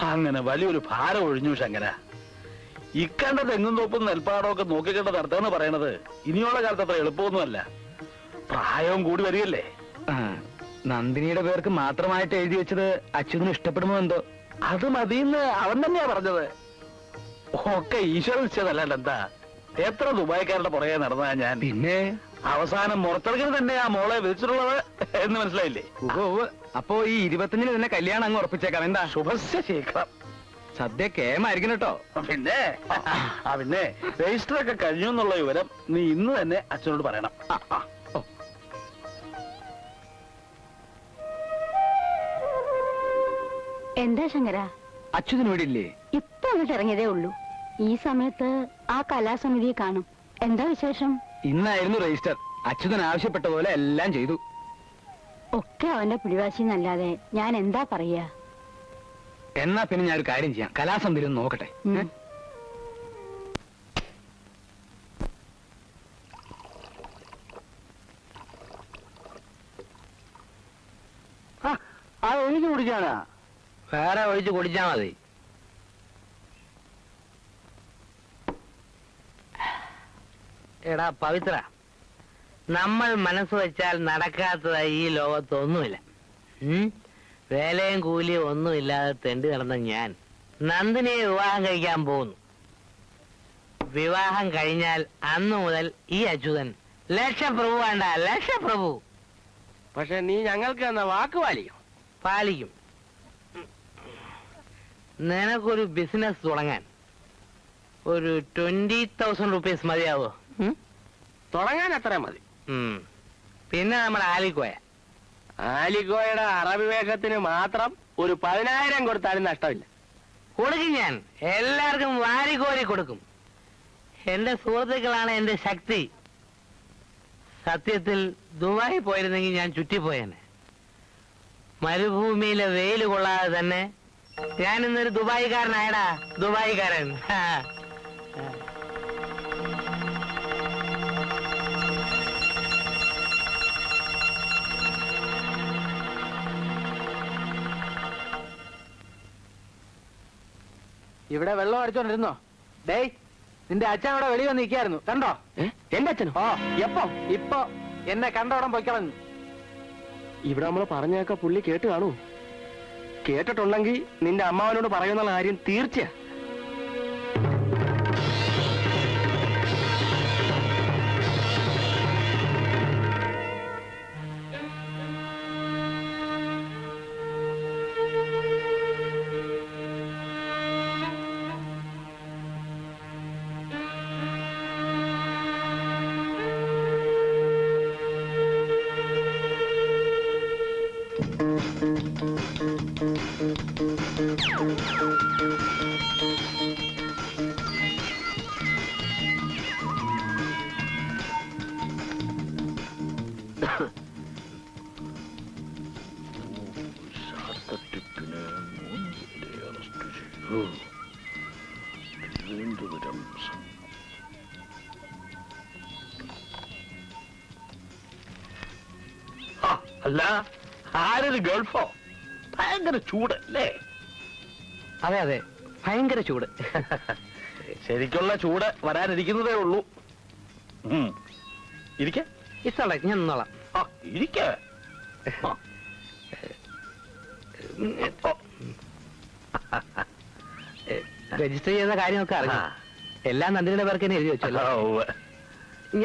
അങ്ങനെ വലിയൊരു ഭാരം ഒഴിഞ്ഞു ശങ്കര. ഇക്കണ്ട തെങ്ങും തോപ്പും നെൽപ്പാടമൊക്കെ നോക്കിക്കണ്ട നടത്താന്ന് പറയണത് ഇനിയുള്ള കാലത്ത് അത്ര എളുപ്പമൊന്നുമല്ല. പ്രായവും കൂടി വരികയല്ലേ. നന്ദിനിയുടെ പേർക്ക് മാത്രമായിട്ട് എഴുതി വെച്ചത് അച്യുതന് ഇഷ്ടപ്പെടുമോ എന്തോ? അത് മതിയെന്ന് അവൻ തന്നെയാ പറഞ്ഞത്. ഒക്കെ ഈശ്വര നിശ്ചയതല്ലാണ്ട് എന്താ. എത്ര ദുബായിക്കാരുടെ പുറകെ നടന്നാ ഞാൻ. പിന്നെ അവസാനം മുറത്തിറക്കിന് തന്നെയാ മോളെ വിളിച്ചിട്ടുള്ളത് എന്ന് മനസ്സിലായില്ലേ? അപ്പോ ഈ 25-ന് തന്നെ കല്യാണം അങ്ങ് ഉറപ്പിച്ചേക്കാം. എന്താ? ശുഭസ്യ ശീഘ്രം. സദ്യ കേമായിരിക്കും കേട്ടോ. പിന്നെ പിന്നെ രജിസ്റ്റർ ഒക്കെ കഴിഞ്ഞു എന്നുള്ള വിവരം നീ ഇന്ന് തന്നെ അച്ഛനോട് പറയണം. എന്താ ശങ്കര? അച്യുതന് ഇവിടെ ഇല്ലേ? ഇപ്പൊ അങ്ങോട്ട് ഇറങ്ങിയതേ ഉള്ളൂ. ഈ സമയത്ത് ആ കലാസമിതിയെ കാണും. എന്താ വിശേഷം? ഇന്നായിരുന്നു രജിസ്റ്റർ. അച്യുതൻ ആവശ്യപ്പെട്ട പോലെ എല്ലാം ചെയ്തു. ഒക്കെ അവന്റെ പിടിവാശി എന്നല്ലാതെ ഞാൻ എന്താ പറയാ. എന്നാ പിന്നെ ഞാൻ ഒരു കാര്യം ചെയ്യാം, കലാസമിതി ഒന്ന് നോക്കട്ടെ. ആ ഒഴിച്ചു കുടിക്കാനാ? വേറെ ഒഴിച്ച് കുടിച്ചാ മതി. എടാ പവിത്ര, നമ്മൾ മനസ്സ് വെച്ചാൽ നടക്കാത്തതായി ഈ ലോകത്തൊന്നുമില്ല. വേലയും കൂലിയും ഒന്നുമില്ലാതെ തെണ്ടി നടന്ന ഞാൻ നന്ദിനിയെ വിവാഹം കഴിക്കാൻ പോകുന്നു. വിവാഹം കഴിഞ്ഞാൽ അന്നു മുതൽ ഈ അച്യുതൻ ലക്ഷപ്രഭു വേണ്ട, ലക്ഷപ്രഭു. പക്ഷെ നീ ഞങ്ങൾക്ക് എന്ന വാക്ക് പാലിക്കും. പാലിക്കും. നിനക്കൊരു ബിസിനസ് തുടങ്ങാൻ ഒരു 20,000 റുപ്പീസ് മതിയാവോ? തുടങ്ങാൻ അത്ര മതി. പിന്നെ നമ്മുടെ ആലിക്കോയ. ആലിക്കോയുടെ അറബിവേഗത്തിന് മാത്രം ഒരു 10,000 കൊടുത്താലും നഷ്ടമില്ല. കൊടുക്കും ഞാൻ. എല്ലാവർക്കും വാരിക്കോരി കൊടുക്കും. എന്റെ സുഹൃത്തുക്കളാണ് എന്റെ ശക്തി. സത്യത്തിൽ ദുബായി പോയിരുന്നെങ്കിൽ ഞാൻ ചുറ്റിപ്പോയേനെ. മരുഭൂമിയിലെ വെയിൽ കൊള്ളാതെ തന്നെ ഞാൻ ഇന്നൊരു ദുബായിക്കാരനായടാ, ദുബായിക്കാരൻ. ഇവിടെ വെള്ളം അടിച്ചോണ്ടിരുന്നോ? ഡേയ്, നിന്റെ അച്ഛൻ അവിടെ വെളി വന്ന് നിൽക്കായിരുന്നു, കണ്ടോ? എന്റെ അച്ഛനോ? ഓ, എപ്പോ? ഇപ്പൊ എന്നെ കണ്ടോടം പൊയ്ക്കളഞ്ഞു. ഇവിടെ നമ്മൾ പറഞ്ഞൊക്കെ പുള്ളി കേട്ട് കാണൂ. കേട്ടിട്ടുണ്ടെങ്കിൽ നിന്റെ അമ്മാവനോട് പറയുന്ന കാര്യം തീർച്ചയാ. അല്ല, ആരൊരു ഗൾഫോ? ഭയങ്കര ചൂട് അല്ലേ? അതെ അതെ, ഭയങ്കര ചൂട്. ശരിക്കുള്ള ചൂട് വരാനിരിക്കുന്നതേ ഉള്ളൂ. ഇരിക്കെ, ഇഷ്ടമല്ല, ഞാൻ നിന്നോളാം. ഇരിക്കെ. രജിസ്റ്റർ ചെയ്യുന്ന കാര്യമൊക്കെ അറിയാം. എല്ലാം നന്ദിനിയുടെ പേർക്ക് തന്നെ എഴുതി വെച്ചല്ലോ.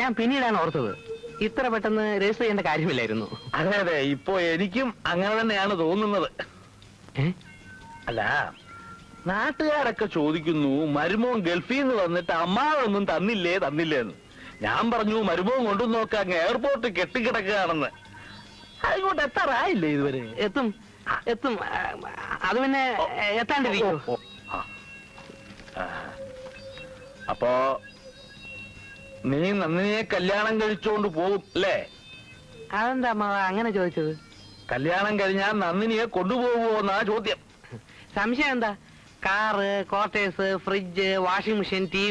ഞാൻ പിന്നീടാണ് ഓർത്തത്, ഇത്ര പെട്ടെന്ന് രജിസ്റ്റർ ചെയ്യേണ്ട കാര്യമില്ലായിരുന്നു. അതെ അതെ, ഇപ്പൊ എനിക്കും അങ്ങനെ തന്നെയാണ് തോന്നുന്നത്. അല്ല, നാട്ടുകാരൊക്കെ ചോദിക്കുന്നു മരുമോൻ ഗൾഫിൽ നിന്ന് വന്നിട്ട് അമ്മാവൊന്നും തന്നില്ലേന്ന്. ഞാൻ പറഞ്ഞു മരുമോൻ കൊണ്ടു നോക്ക അങ്ങ് എയർപോർട്ട് കെട്ടിക്കിടക്കുകയാണെന്ന്. അതിങ്ങോട്ട് എത്താറായില്ലേ ഇതുവരെ? എത്തും. അത് പിന്നെ എത്താണ്ടിരിക്കും. അപ്പോ നീ നന്ദിനിയെ കല്യാണം കഴിച്ചോണ്ട് പോകും അല്ലേ? അതെന്താ അമ്മാവ അങ്ങനെ ചോദിച്ചത്? കല്യാണം കഴിഞ്ഞാൽ നന്ദിനിയെ കൊണ്ടുപോകുമോന്നാ ചോദ്യം. സംശയം എന്താ? Car, quarters, fridge, washing machine, T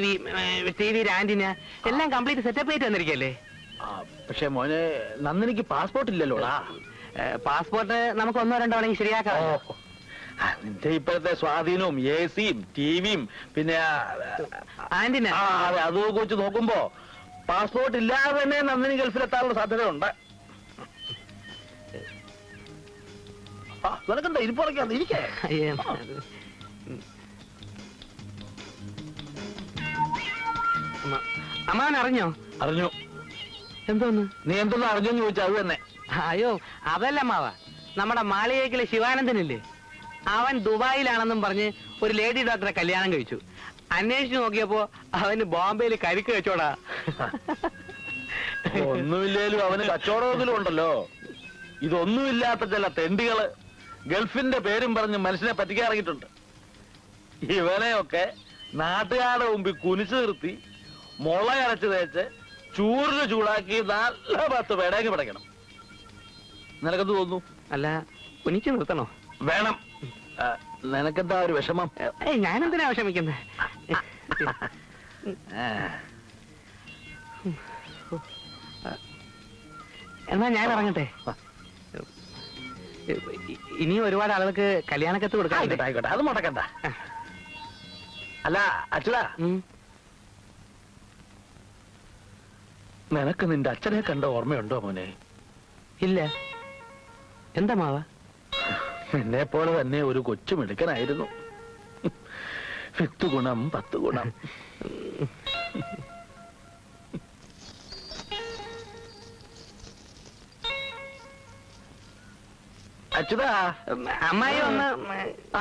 V antenna എല്ലാം കംപ്ലീറ്റ് സെറ്റപ്പ് ആയിട്ട് വന്നിരിക്കല്ലേ? പക്ഷെ മോനെ, നന്ദിനിക്ക് പാസ്പോർട്ട് ഇല്ലല്ലോടാ. പാസ്പോർട്ട് നമുക്ക് 1-2 വേണമെങ്കിൽ ശരിയാക്കാം. നിന്റെ ഇപ്പോഴത്തെ സ്വാധീനവും AC-യും TV-യും പിന്നെ ആന്റിന അതെ അതൊക്കെ വെച്ച് നോക്കുമ്പോ പാസ്പോർട്ട് ഇല്ലാതെ തന്നെ നന്ദിനി ഗൾഫിലെത്താനുള്ള സാധ്യതയുണ്ട്. നിനക്കെന്താ ഇരിപ്പുറക്കാന്ന് ഇരിക്കേ. അമ്മാവൻ അറിഞ്ഞോ? അറിഞ്ഞു. എന്തോന്ന്? നീ എന്തൊന്നും അറിഞ്ഞെന്ന് ചോദിച്ചാൽ അത് തന്നെ. അയ്യോ അതല്ല അമ്മാവ, നമ്മുടെ മാളികേക്കിലെ ശിവാനന്ദനില്ലേ, അവൻ ദുബായിലാണെന്നും പറഞ്ഞ് ഒരു ലേഡി ഡോക്ടറെ കല്യാണം കഴിച്ചു. അന്വേഷിച്ചു നോക്കിയപ്പോ അവന് ബോംബെയിൽ കരിക്ക് വെച്ചോടാ. ഒന്നുമില്ലേലും അവന് കച്ചവടമെങ്കിലും ഉണ്ടല്ലോ. ഇതൊന്നുമില്ലാത്ത ചില തെണ്ടികള് ഗൾഫിന്റെ പേരും പറഞ്ഞ് മനുഷ്യനെ പറ്റിക്കാറിയിട്ടുണ്ട്. ഇവനെയൊക്കെ നാട്ടുകാരുടെ മുമ്പിൽ കുനിച്ചു നിർത്തി മുളയരച്ച് തേച്ച് ചൂറിന് ചൂടാക്കി നല്ല 10 പേടേക്ക് പിടയ്ക്കണം. നിനക്കെന്ത് തോന്നുന്നു? അല്ല കുനിച്ചു നിർത്തണോ? വേണം. നിനക്കെന്താ ഒരു വിഷമം? ഞാനെന്തിനാ വിഷമിക്കുന്നത്? എന്നാ ഞാൻ ഇറങ്ങട്ടെ. ഇനി ഒരുപാട് ആളുകൾക്ക് കല്യാണക്കത്ത് കൊടുക്കാം. ആയിക്കോട്ടെ ആയിക്കോട്ടെ, അത് മുടക്കണ്ട. അല്ല അച്ഛടാ, നിനക്ക് നിന്റെ അച്ഛനെ കണ്ട ഓർമ്മയുണ്ടോ മോനെ? ഇല്ല. എന്താ മാവ? നിന്നെ പോലെ തന്നെ ഒരു കൊച്ചു മിടുക്കനായിരുന്നു. 10 ഗുണം 10 ഗുണം. അച്യുതാ, അമ്മായി ഒന്ന്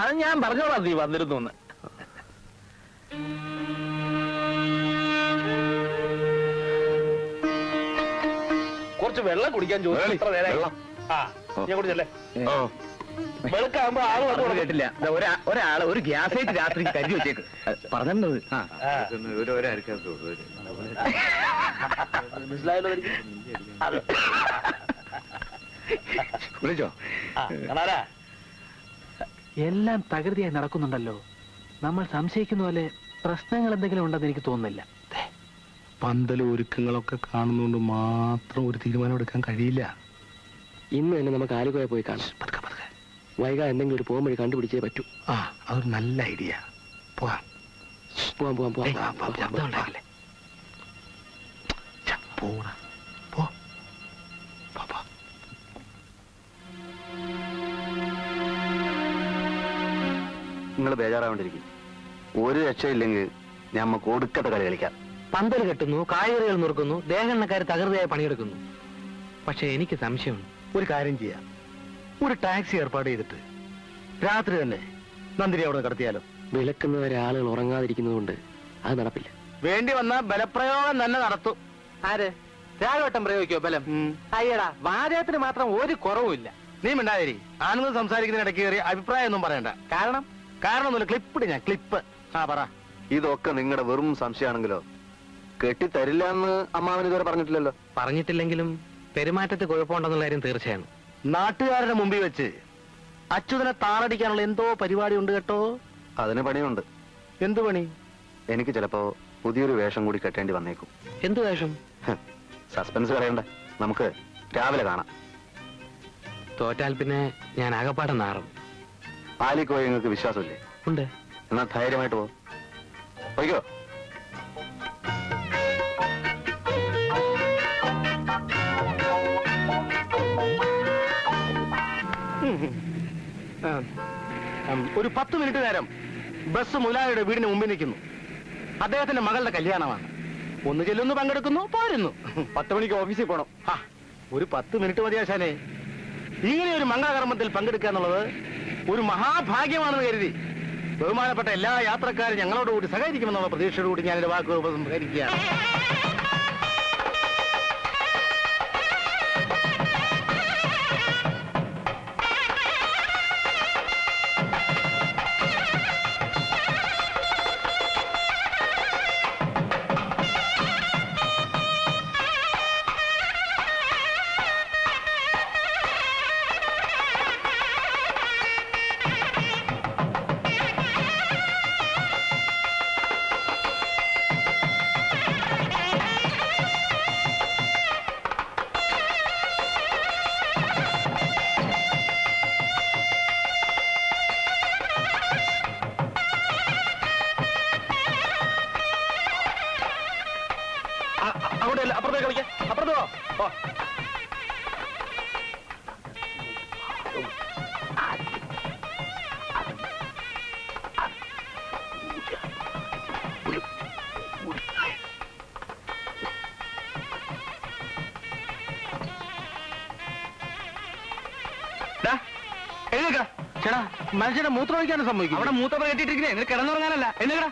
അത് ഞാൻ പറഞ്ഞോളാം നീ വന്നിരുന്നു എന്ന്. കുറച്ച് വെള്ളം കുടിക്കാൻ ചോദിച്ചു. ഇത്ര നേരം ഞാൻ കുടിച്ചല്ലേ? വെളുക്കാകുമ്പോ ആള് വന്നു കേട്ടില്ല. ഒരാള് ഒരു ഗ്യാസ് ആയിട്ട് രാത്രി കരുതി വെച്ചേക്ക് പറഞ്ഞത്. മനസ്സിലായല്ലോ. വിളിച്ചോ? എല്ലാം തകൃതിയായി നടക്കുന്നുണ്ടല്ലോ. നമ്മൾ സംശയിക്കുന്ന പോലെ പ്രശ്നങ്ങൾ എന്തെങ്കിലും ഉണ്ടെന്ന് എനിക്ക് തോന്നുന്നില്ല. പന്തലും ഒരുക്കങ്ങളൊക്കെ കാണുന്നതുകൊണ്ട് മാത്രം ഒരു തീരുമാനം എടുക്കാൻ കഴിയില്ല. ഇന്ന് തന്നെ നമുക്ക് ആലുവ പോയി കാണാം. വൈകാ എന്തെങ്കിലും ഒരു പോകും വഴി കണ്ടുപിടിച്ചേ പറ്റൂ. ആ, അതൊരു നല്ല ഐഡിയ. പോവാം പോവാം പോവാം പോവാം. ശബ്ദം ഉണ്ടാക്കില്ലേ? പോടാ പോ. നിങ്ങൾ ബേജാറാവേണ്ടിരിക്കും. ഒരു രക്ഷയില്ലെങ്കിൽ ഞമ്മക്ക് ഒടുക്കത്തെ കളി കളിക്കാം. പന്തൽ കെട്ടുന്നു, കായകറികൾ നുറുക്കുന്നു, ദേഹെണ്ണക്കാർ തകൃതിയായി പണിയെടുക്കുന്നു. പക്ഷെ എനിക്ക് സംശയമുണ്ട്. ഒരു കാര്യം ചെയ്യാം, ഒരു ടാക്സി ഏർപ്പാട് ചെയ്തിട്ട് രാത്രി തന്നെ നന്ദിനി അവിടെ കടത്തിയാലോ? വിലക്കുന്നവരെ ആളുകൾ ഉറങ്ങാതിരിക്കുന്നത് കൊണ്ട് അത് നടപ്പില്ല. വേണ്ടി വന്ന ബലപ്രയോഗം തന്നെ നടത്തും. ആര്? രാഘവട്ടം പ്രയോഗിക്കോ ബലം? അയ്യടാ, വാചകത്തിന് മാത്രം ഒരു കുറവുമില്ല. നീ മിണ്ടാതിരി. ആണുങ്ങൾ സംസാരിക്കുന്നതിനിടയ്ക്ക് കയറി അഭിപ്രായം ഒന്നും പറയണ്ട. കാരണമൊന്നുമില്ല. ക്ലിപ്പിട് ഞാൻ ക്ലിപ്പ്. ആ പറ. ഇതൊക്കെ നിങ്ങളുടെ വെറും സംശയമാണെങ്കിലോ കെട്ടിത്തരില്ല എന്ന് അമ്മാവൻ ഇതുവരെ പറഞ്ഞിട്ടില്ലല്ലോ. പറഞ്ഞിട്ടില്ലെങ്കിലും പെരുമാറ്റത്തിൽ കുഴപ്പമുണ്ടെന്നുള്ള കാര്യം തീർച്ചയാണ്. നാട്ടുകാരുടെ മുമ്പിൽ വെച്ച് അച്യുതനെ താറടിക്കാനുള്ള എന്തോ പരിപാടി ഉണ്ട് കേട്ടോ. അതിന് പണിയുണ്ട്. എന്തു പണി? എനിക്ക് ചിലപ്പോ പുതിയൊരു വേഷം കൂടി കെട്ടേണ്ടി വന്നേക്കും. എന്തു വേഷം? സസ്പെൻസ് കളയണ്ട, നമുക്ക് രാവിലെ കാണാം. തോറ്റാൽ പിന്നെ ഞാൻ ആകപ്പാടെ നാറും. ആലിക്കോയെ നിങ്ങൾക്ക് വിശ്വാസമില്ലേ? ഉണ്ട്. എന്നാ ധൈര്യമായിട്ട് പോ. പോയിക്കോ. ഒരു 10 മിനിറ്റ് നേരം ബസ് മുലായുടെ വീടിന് മുമ്പിൽ നിൽക്കുന്നു. അദ്ദേഹത്തിന്റെ മകളുടെ കല്യാണമാണ്. ഒന്ന് ചെല്ലുന്നു, പങ്കെടുക്കുന്നു, പോരുന്നു. 10 മണിക്ക് ഓഫീസിൽ പോണം. ഒരു 10 മിനിറ്റ് മതിയാശാനെ. ഇങ്ങനെ ഒരു മംഗളകർമ്മത്തിൽ പങ്കെടുക്കുക എന്നുള്ളത് ഒരു മഹാഭാഗ്യമാണെന്ന് കരുതി ബഹുമാനപ്പെട്ട എല്ലാ യാത്രക്കാരും ഞങ്ങളോടുകൂടി സഹകരിക്കുമെന്നുള്ള പ്രതീക്ഷയോടുകൂടി ഞാൻ എന്റെ വാക്കുകൾ ഉപസംഹരിക്കുകയാണ്. അങ്ങോട്ട് അല്ല, അപ്പുറത്തേക്ക് കളിക്കാം. അപ്പുറത്ത് പോ. പോ. എഴുന്നേക്ക. ചേട്ടാ മനുഷ്യന്റെ മൂത്രം ഒഴിക്കാനും സംഭവിക്കും. അവിടെ മൂത്രം കെട്ടിട്ടിരിക്കുന്നേ, നിങ്ങൾ കിടന്നുറങ്ങാനല്ല. എഴുന്നേക്കടാ.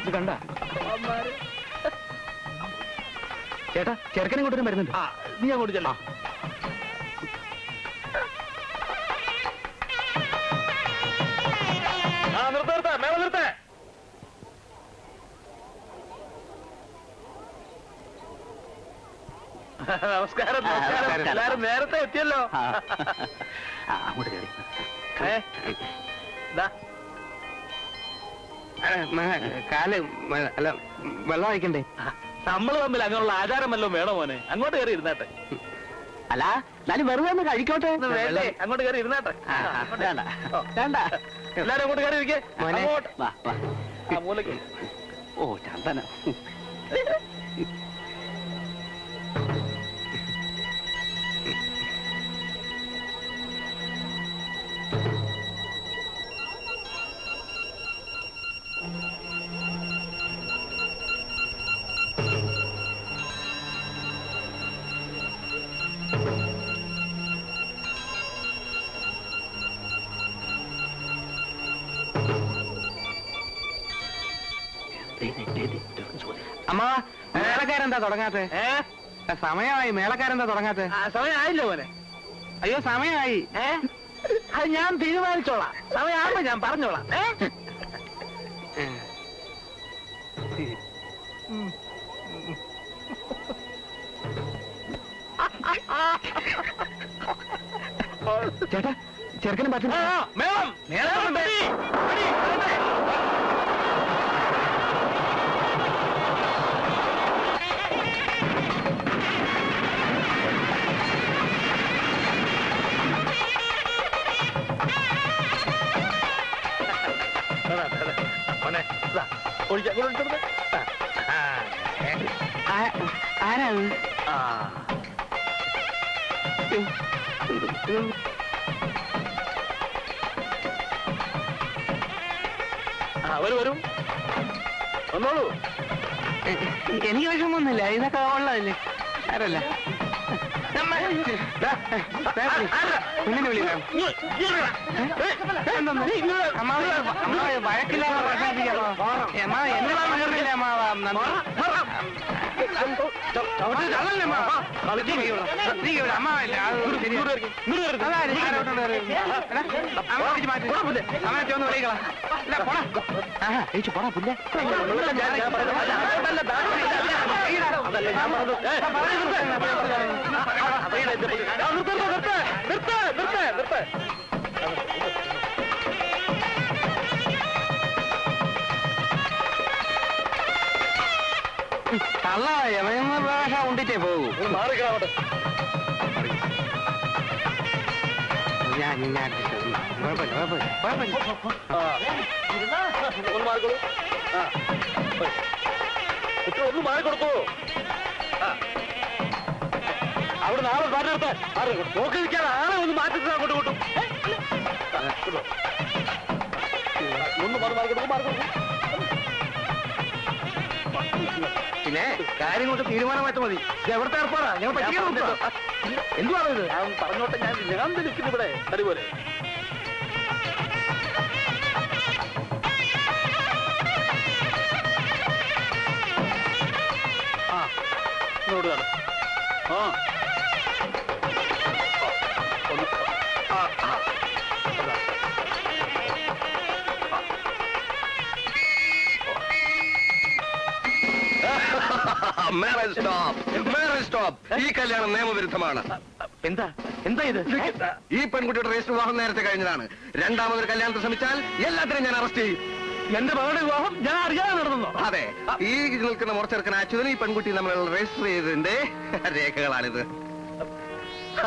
ഇത് കണ്ട ചേട്ടാ, ചെറുക്കനെ കൊണ്ടുവരും വരുന്നുണ്ട്. നീ അങ്ങോട്ട് ചെല്ലാം. നിർത്ത മേള നിർത്തേ. നമസ്കാരം. നമസ്കാരം. എല്ലാരും നേരത്തെ എത്തിയല്ലോ. അങ്ങോട്ട് കയറി. കാല് അല്ല വെള്ളം ഒഴിക്കണ്ടേ? നമ്മള് തമ്മിൽ അങ്ങനെയുള്ള ആചാരമല്ലോ വേണോ മോനെ? അങ്ങോട്ട് കയറി ഇരുന്നാട്ടെ. അല്ല എന്നാലും വെറുതെ ഒന്ന് കഴിക്കോട്ടെ. വേണ്ടേ? അങ്ങോട്ട് കയറി ഇരുന്നാട്ടെ. വേണ്ട വേണ്ട. എല്ലാരും അങ്ങോട്ട് കയറി ഇരിക്കേ. അങ്ങോട്ട്. വാ വാ. ആ മൂലയ്ക്ക്. ഓ ചന്ദന. അമ്മ മേളക്കാരെന്താ തുടങ്ങാത്തെ? സമയമായി. മേളക്കാരെന്താ തുടങ്ങാത്തെ? സമയം ആയില്ലോ മോനെ. അയ്യോ സമയമായി. അത് ഞാൻ തീരുമാനിച്ചോളാം. സമയമാകുമ്പോ ഞാൻ പറഞ്ഞോളാം. ചേട്ടാ ചെറുക്കനെ പറ്റും. മേളം മേളം. ആരാണ്? വരും വരും. വന്നോളൂ. എനിക്ക് വിഷമൊന്നുമില്ല. ഇതൊക്കെ ഉള്ളതല്ലേ. ആരല്ല കുഞ്ഞിനെ വിളിക്കാം. വഴക്കില്ലാതെ പ്രശ്നത്തിക്കോ എന്നതാ മകറില്ല അമ്മ ചോന്ന് വിളിക്കളാ. പോടാ പുല്ലേ. കള്ള എവന്ന ഭാഷ ഉണ്ടിട്ടേ പോകൂ. ഒന്ന് മാറിക്കൊടുക്കൂ. അവിടെ നാളെ മാറ്റി നിർത്താൻ നോക്കി നിൽക്കാൻ ആളെ ഒന്ന് മാറ്റി അങ്ങോട്ട് കൂട്ടും. ഒന്ന് മാറിക്കൊടുക്കും. പിന്നെ കാര്യം കൊണ്ട് തീരുമാനമായിട്ട് മതി. ഇത് എവിടുത്തെ ഏർപ്പാടാ? ഞങ്ങൾ പറ്റിക്കാൻ എന്തുവാണ് ഇത്? ഞാൻ പറഞ്ഞോട്ടെ. ഞാൻ നിൽക്കുന്നു ഇവിടെ അതുപോലെ. ഇങ്ങോട്ട് കാണും. ഈ കല്യാണം നിയമവിരുദ്ധമാണ്. എന്താ എന്താ ഇത്? ഈ പെൺകുട്ടിയുടെ രജിസ്റ്റർ വിവാഹം നേരത്തെ കഴിഞ്ഞതാണ്. രണ്ടാമതൊരു കല്യാണത്തിന് ശ്രമിച്ചാൽ എല്ലാത്തിനും ഞാൻ അറസ്റ്റ് ചെയ്യും. എന്റെ മകളുടെ വിവാഹം ഞാൻ അറിയാതെ നടന്നോ? അതെ, ഈ നിൽക്കുന്ന മുറച്ചെറുക്കൻ അച്യുതനും ഈ പെൺകുട്ടി തമ്മിലുള്ള രജിസ്റ്റർ ചെയ്തതിന്റെ രേഖകളാണിത്.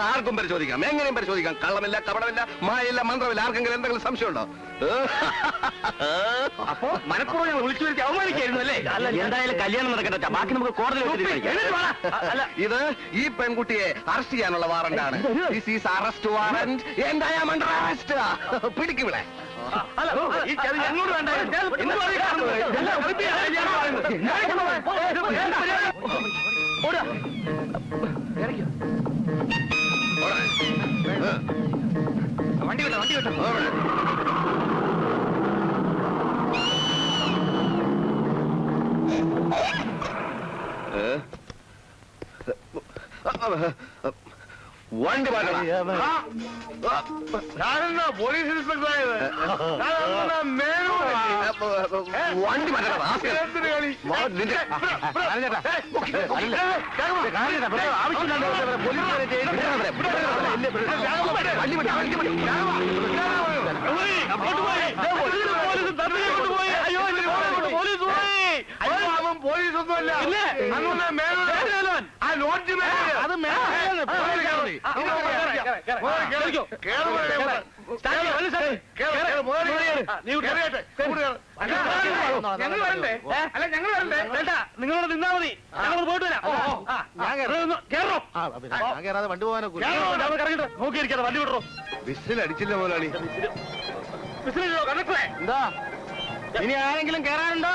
ആർക്കും പരിശോധിക്കാം, എങ്ങനെയും പരിശോധിക്കാം. കള്ളമില്ല, കപടമില്ല, മായയില്ല, മന്ത്രമില്ല. ആർക്കെങ്കിലും എന്തെങ്കിലും സംശയമുണ്ടോ? അപ്പോ മനഃപൂർവ്വം ഞങ്ങൾ വിളിച്ചു വരുത്തി അവമാനിക്കായിരുന്നു അല്ലേ? എന്തായാലും കല്യാണം നടക്കട്ടെ, ബാക്കി നമുക്ക് കോടതിയിൽ അല്ല, ഇത് ഈ പെൺകുട്ടിയെ അറസ്റ്റ് ചെയ്യാനുള്ള വാറന്റാണ്. This is arrest warrant and I am under arrest. പിടിക്കുവിടെ. ഞങ്ങളോട് വേണ്ട. വണ്ടി വിട്ടോ, വണ്ടി വിട്ടോ. വണ്ടി മാറ്റണം. പോലീസ് ഇൻസ്പെക്ടർ വണ്ടി മാറ്റണം. പോലീസൊന്നുമല്ല, ആ ലോഡ്ജ് അത് ഞങ്ങൾ വരണ്ടേ? അല്ല ഞങ്ങൾ വരണ്ടേ? നിങ്ങളോട് നിന്നാ മതി, ഞങ്ങൾ പോയിട്ട് വരാം. കേറാതെ വണ്ടി പോകാനൊക്കെ നോക്കിയിരിക്കാതെ വണ്ടി വിടറോ. വിസിൽ അടിച്ചില്ല മുതലാളി. കണ്ടക്ടറെ എന്താ ഇനി ആരെങ്കിലും കേറാനുണ്ടോ?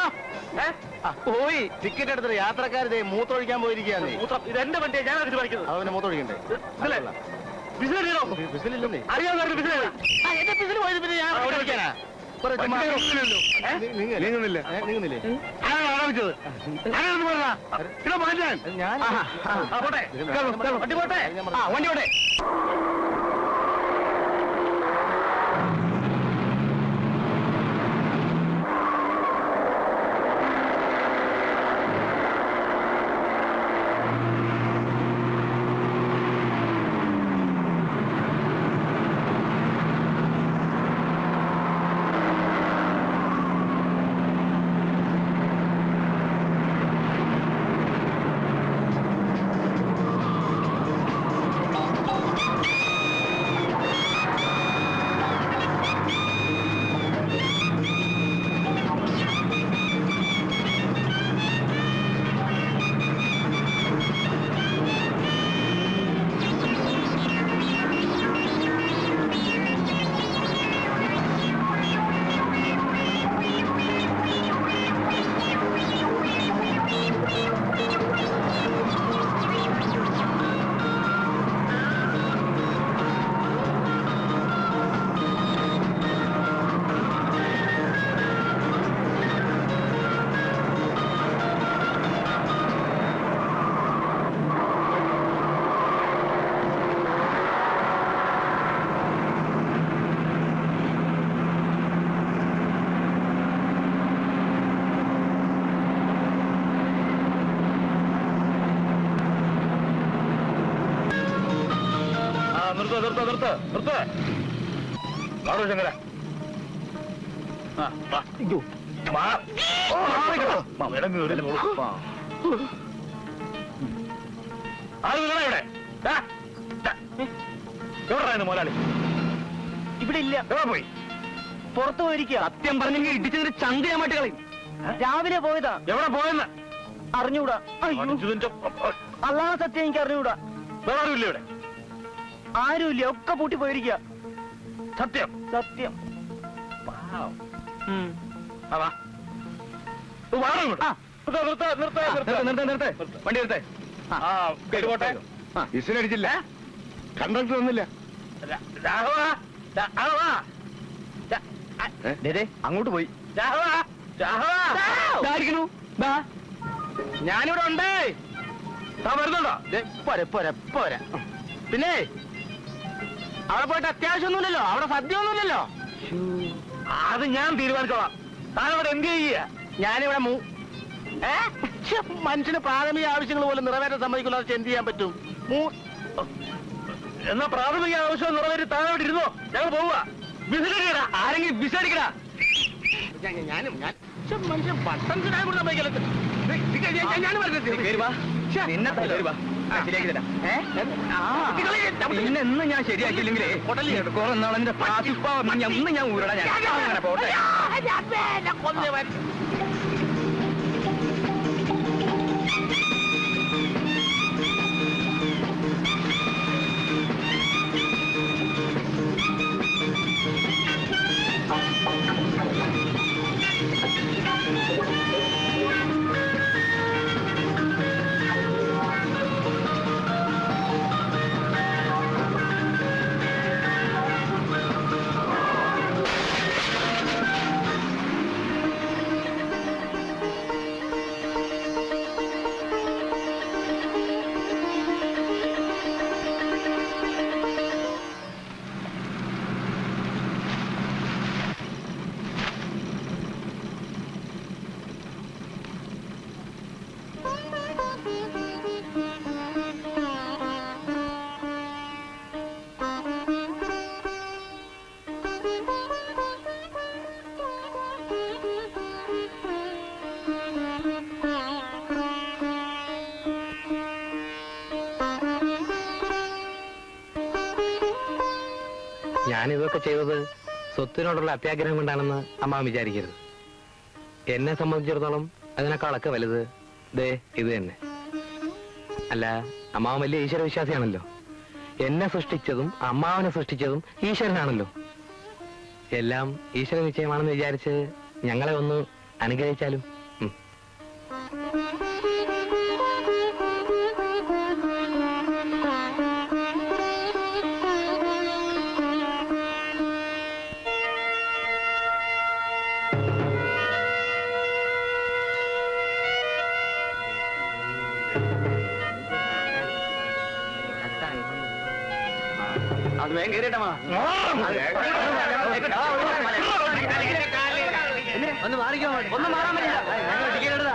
പോയി ടിക്കറ്റ് എടുത്തിട്ട് യാത്രക്കാർ മൂത്തൊഴിക്കാൻ പോയിരിക്കുകയാണ്. ഇതെന്റെ വണ്ടിയെ ഞാനാ തീരുമാനിക്കുന്നത്. അവനെ മൂത്തൊഴിക്കണ്ടേ? വിസിലോ വിസിലില്ലേ? അറിയാവുന്ന വിസിലോ എന്റെ വിസിൽ പോയത് പിന്നെ ഞാൻ ഓടിക്കാനാ? നീങ്ങുന്നില്ലേ? ആരംഭിച്ചത് മാറ്റാൻ ഞാൻ പോട്ടെ, വണ്ടി പോട്ടെ, വണ്ടി പോട്ടെ. നിർത്ത് കാണൂ ശങ്കര. എവിടെ മോലാളി? ഇവിടെ ഇല്ല, എവിടെ പോയി? പുറത്തു പോയിരിക്കുക. സത്യം പറഞ്ഞെങ്കിൽ ഇടിച്ചതിന് ചന്തയാമായിട്ട് കളയും. രാവിലെ പോയതാ. എവിടെ പോയെന്ന് അറിഞ്ഞൂടാ. അല്ലാതെ സത്യം എനിക്ക് അറിഞ്ഞൂടാ. വേറെ ആരുമില്ല ഇവിടെ? ആരുമില്ല, ഒക്കെ പൂട്ടി പോയിരിക്കുക. സത്യം സത്യം. വണ്ടി എടുത്തേ. വിസിലടിച്ചില്ല, കണ്ടക്ടർ ഒന്നുമില്ല. അങ്ങോട്ട് പോയി. ഞാനിവിടെ ഉണ്ടേ. വരുന്നുണ്ടോ? പോരെ പോരെ പോരെ. പിന്നെ അവിടെ പോയിട്ട് അത്യാവശ്യമൊന്നുമില്ലല്ലോ, അവിടെ സദ്യ ഒന്നുമില്ലല്ലോ. അത് ഞാൻ തീരുമാനിച്ചോളാം. താനവിടെ എന്ത് ചെയ്യുക? ഞാനിവിടെ മനുഷ്യന് പ്രാഥമിക ആവശ്യങ്ങൾ പോലും നിറവേറ്റാൻ സമ്മതിക്കില്ല. എന്ത് ചെയ്യാൻ പറ്റും? എന്നാ പ്രാഥമിക ആവശ്യം നിറവേറ്റി താനവിടെ ഇരുന്നോ, ഞങ്ങൾ പോവുക. വിസിലടിക്കടാ, ആരെങ്കിലും വിസിലടിക്കടാ. ഞാനും മനുഷ്യൻ ബട്ടൺ സമ്മതിക്കില്ല. ഞാൻ ശരിയാക്കി തരാം. ഇന്ന് ഞാൻ ശരിയാക്കിയില്ലെങ്കിലേ എന്നാളെന്റെ പാസിപ്പാവ് ഞാൻ ഊരടാ ഞാൻ അങ്ങനെ പോട്ടെ. ഞാനിതൊക്കെ ചെയ്തത് സ്വത്തിനോടുള്ള അത്യാഗ്രഹം കൊണ്ടാണെന്ന് അമ്മ വിചാരിക്കരുത്. എന്നെ സംബന്ധിച്ചിടത്തോളം അതിനേക്കാളൊക്കെ വലുത് ദേ ഇത് തന്നെ. അല്ല, അമ്മാവൻ വലിയ ഈശ്വര വിശ്വാസിയാണല്ലോ. എന്നെ സൃഷ്ടിച്ചതും അമ്മാവനെ സൃഷ്ടിച്ചതും ഈശ്വരനാണല്ലോ. എല്ലാം ഈശ്വര നിശ്ചയമാണെന്ന് വിചാരിച്ച് ഞങ്ങളെ ഒന്ന് അനുഗ്രഹിച്ചാലും. അത് വേഗം കയറിയിട്ടമാ. ഒന്ന് മാറിക്കോ, ഒന്നും മാറാൻ പറ്റില്ല. ടിക്കറ്റ് എടുത്താ